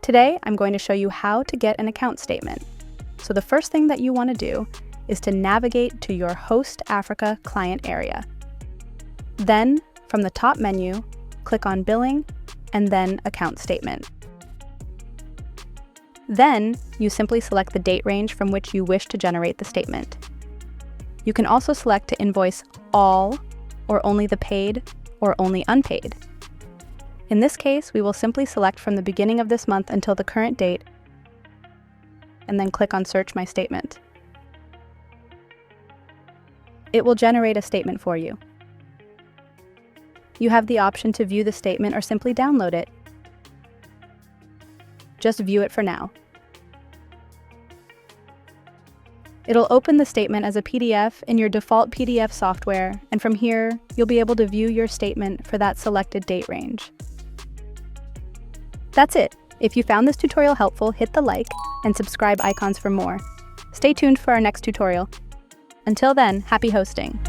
Today, I'm going to show you how to get an account statement. So the first thing that you want to do is to navigate to your Host Africa client area. Then, from the top menu, click on Billing and then Account Statement. Then, you simply select the date range from which you wish to generate the statement. You can also select to invoice all, or only the paid, or only unpaid. In this case, we will simply select from the beginning of this month until the current date, and then click on Search My Statement. It will generate a statement for you. You have the option to view the statement or simply download it. Just view it for now. It'll open the statement as a PDF in your default PDF software, and from here, you'll be able to view your statement for that selected date range. That's it. If you found this tutorial helpful, hit the like and subscribe icons for more. Stay tuned for our next tutorial. Until then, happy hosting!